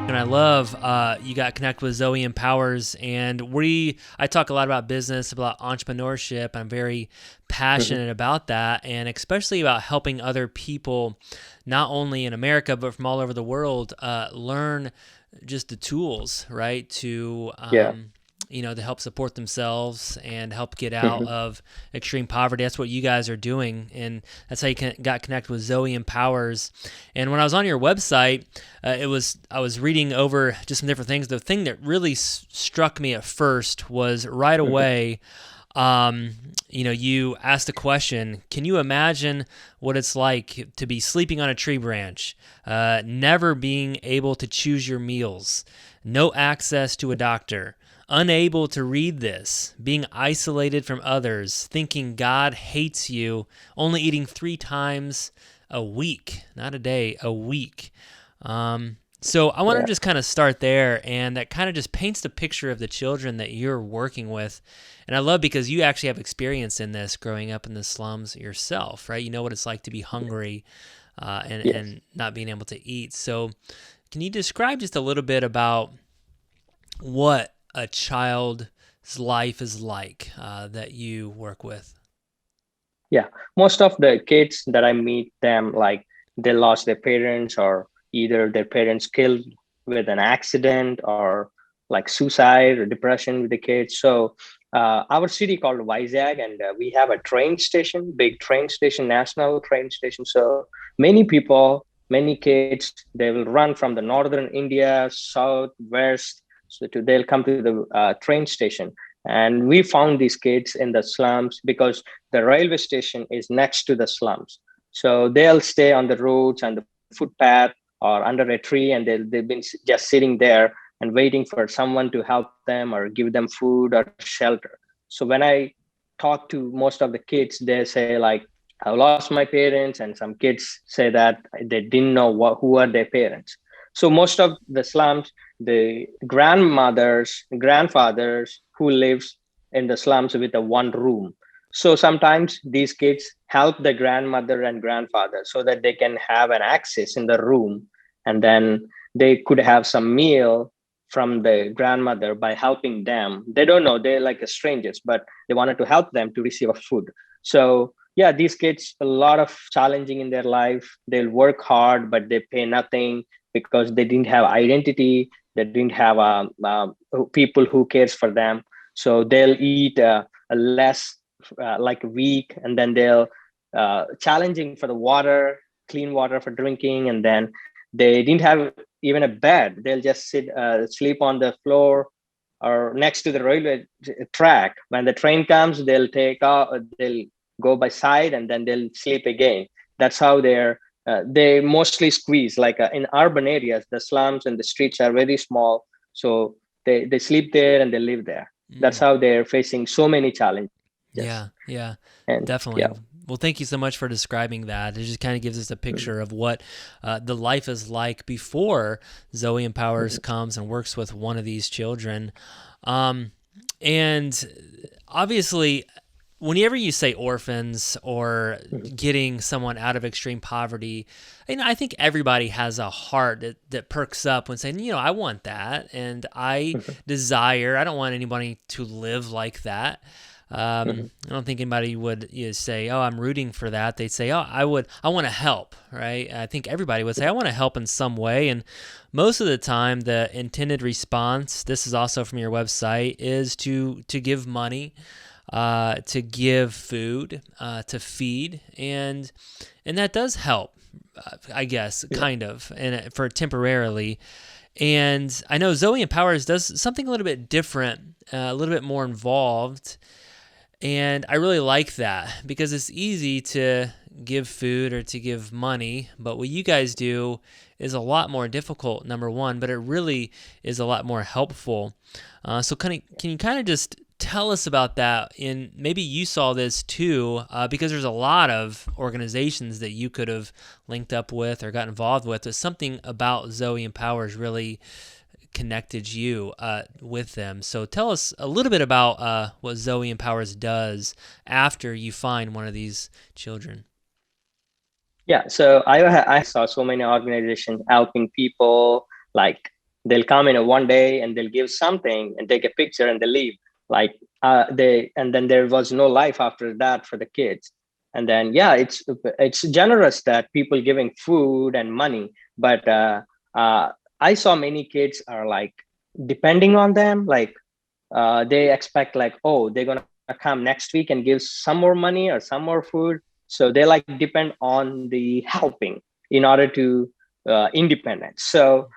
And I love you got connected with Zoe Empowers, and I talk a lot about business, about entrepreneurship. I'm very Mhm. passionate about that, and especially about helping other people, not only in America but from all over the world, learn just the tools, right, to Yeah. to help support themselves and help get out Mhm. of extreme poverty. That's what you guys are doing, and that's how you got connected with Zoe Empowers. And when I was on your website, I was reading over just some different things. The thing that really struck me at first was right Mhm. away. Um, you asked the question, can you imagine what it's like to be sleeping on a tree branch, never being able to choose your meals, no access to a doctor, unable to read this, being isolated from others, thinking God hates you, only eating 3 times a week, not a day, a week. So I want to Yeah. just kind of start there, and that kind of just paints the picture of the children that you're working with. And I love because you actually have experience in this growing up in the slums yourself, right? You know what it's like to be hungry Yes. and not being able to eat. So can you describe just a little bit about what a child's life is like that you work with? Yeah. Most of the kids that I meet them, like they lost their parents, or either their parents killed with an accident, or like suicide or depression with the kids. So our city called Vizag, and we have a train station, big train station, national train station. So many people, many kids, they will run from the northern India, south, west. So they'll come to the train station. And we found these kids in the slums because the railway station is next to the slums. So they'll stay on the roads and the footpath or under a tree, and they've been just sitting there and waiting for someone to help them or give them food or shelter. So when I talk to most of the kids, they say like, I lost my parents, and some kids say that they didn't know who are their parents. So most of the slums, the grandmothers, grandfathers who lives in the slums with a one room. So sometimes these kids help the grandmother and grandfather so that they can have an access in the room, and then they could have some meal from the grandmother by helping them. They don't know, they're like strangers, but they wanted to help them to receive a food. So yeah, these kids, a lot of challenging in their life. They'll work hard, but they pay nothing because they didn't have identity. They didn't have people who cares for them. So they'll eat a less like a week, and then they'll challenging for the water, clean water for drinking, and then they didn't have even a bed. They'll just sleep on the floor or next to the railway track. When the train comes, they'll take out, they'll go by side, and then they'll sleep again. That's how they mostly squeeze. Like in urban areas, the slums and the streets are very small, so they sleep there and they live there. That's Mm. how they're facing so many challenges. Yeah, yeah, And yeah. definitely. Well, thank you so much for describing that. It just kind of gives us a Mhm. picture of what the life is like before Zoe Empowers Mhm. comes and works with one of these children. Um, and obviously, whenever you say orphans or Mhm. getting someone out of extreme poverty, and I think everybody has a heart that perks up when saying, I want that, and Mhm. I don't want anybody to live like that. Mhm. I don't think anybody would say, "Oh, I'm rooting for that." They'd say, "Oh, I want to help." Right? I think everybody would say, "I want to help in some way." And most of the time, the intended response, this is also from your website, is to give money, to give food, to feed, and that does help, I guess, Yeah. kind of, and for temporarily. And I know Zoe Empowers does something a little bit different, a little bit more involved, and I really like that because it's easy to give food or to give money, but what you guys do is a lot more difficult, number one, but it really is a lot more helpful. So can you kind of just tell us about that? And maybe you saw this too, because there's a lot of organizations that you could have linked up with or got involved with. There's something about Zoe Empowers really connected you with them. So tell us a little bit about what Zoe Empowers does after you find one of these children. Yeah. So I saw so many organizations helping people, like they'll come in a one day and they'll give something and take a picture and they leave. Like and then there was no life after that for the kids. And then yeah, it's generous that people giving food and money, but I saw many kids are like depending on them, like they expect like, oh, they're gonna come next week and give some more money or some more food. So they like depend on the helping in order to independence. So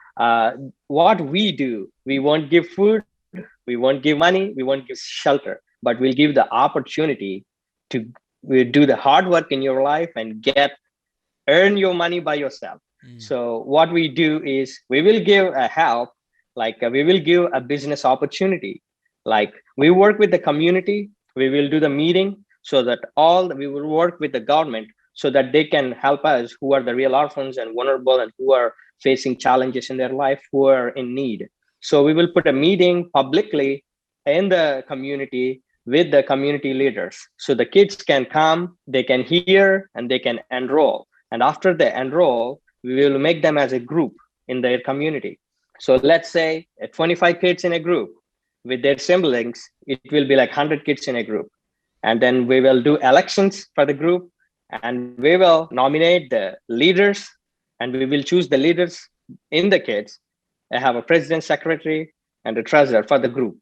what we do, we won't give food, we won't give money, we won't give shelter, but we'll give the opportunity to do the hard work in your life and earn your money by yourself. So what we do is we will give a help, like we will give a business opportunity. Like we work with the community, we will do the meeting so that we will work with the government so that they can help us who are the real orphans and vulnerable and who are facing challenges in their life, who are in need. So we will put a meeting publicly in the community with the community leaders. So the kids can come, they can hear, and they can enroll. And after they enroll, we will make them as a group in their community. So let's say 25 kids in a group with their siblings, it will be like 100 kids in a group. And then we will do elections for the group, and we will nominate the leaders, and we will choose the leaders in the kids. I have a president, secretary, and a treasurer for the group.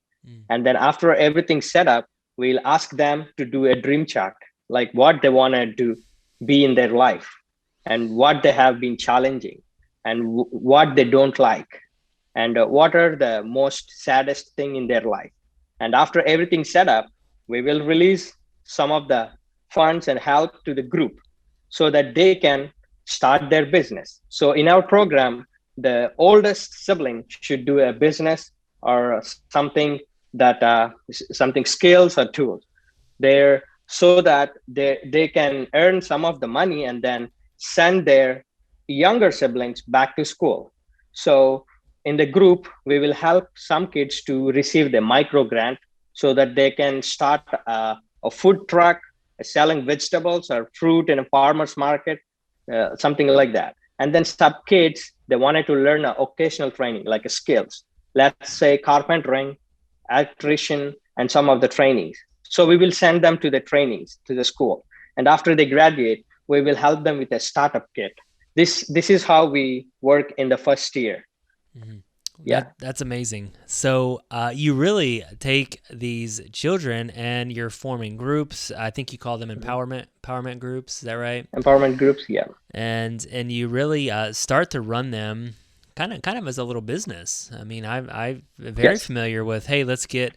And then after everything's set up, we'll ask them to do a dream chart, like what they want to do, be in their life, and what they have been challenging, and what they don't like, and what are the most saddest thing in their life. And after everything's set up, we will release some of the funds and help to the group so that they can start their business. So in our program, the oldest sibling should do a business or something that something skills or tools there, so that they can earn some of the money and then send their younger siblings back to school. So in the group, we will help some kids to receive the micro grant so that they can start a food truck selling vegetables or fruit in a farmer's market, something like that. And then some kids, they wanted to learn a occasional training, like a skills, let's say carpentering, electrician, and some of the trainings. So we will send them to the trainings, to the school. And after they graduate, we will help them with a startup kit. This is how we work in the first year. Mm-hmm. Yeah, that's amazing. So you really take these children and you're forming groups. I think you call them empowerment groups. Is that right? Empowerment groups, yeah. And you really start to run them kind of as a little business. I mean, I'm very familiar with, hey, let's get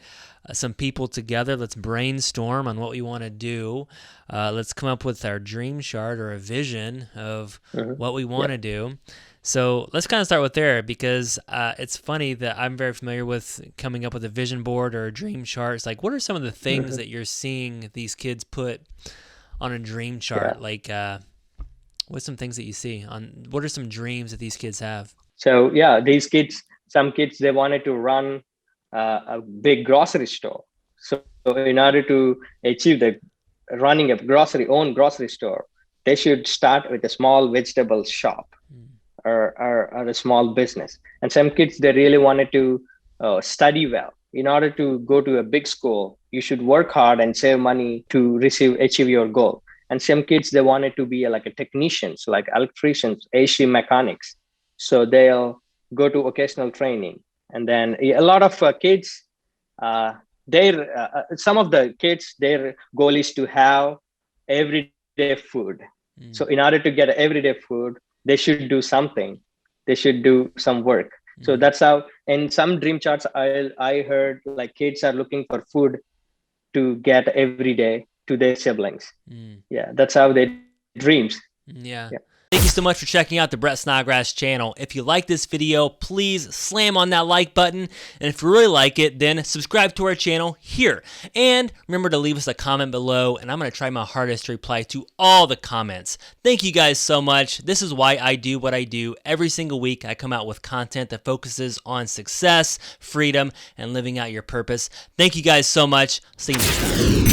some people together. Let's brainstorm on what we want to do. Let's come up with our dream chart or a vision of what we want to do. So let's kind of start with there, because it's funny that I'm very familiar with coming up with a vision board or a dream chart. It's like, what are some of the things that you're seeing these kids put on a dream chart? Yeah. Like, what's some things that you see on, what are some dreams that these kids have? So yeah, some kids, they wanted to run a big grocery store. So in order to achieve running own grocery store, they should start with a small vegetable shop. Or a small business. And some kids, they really wanted to study well. In order to go to a big school, you should work hard and save money to achieve your goal. And some kids, they wanted to be like a technicians, like electricians, AC mechanics. So they'll go to occasional training. And then a lot of kids, some of the kids, their goal is to have everyday food. So in order to get everyday food, they should do something. They should do some work. So that's how, in some dream charts, I heard like kids are looking for food to get every day to their siblings. Yeah, that's how they dreams. Yeah. Thank you so much for checking out the Brett Snodgrass channel. If you like this video, please slam on that like button. And if you really like it, then subscribe to our channel here. And remember to leave us a comment below, and I'm going to try my hardest to reply to all the comments. Thank you guys so much. This is why I do what I do. Every single week, I come out with content that focuses on success, freedom, and living out your purpose. Thank you guys so much. See you next time.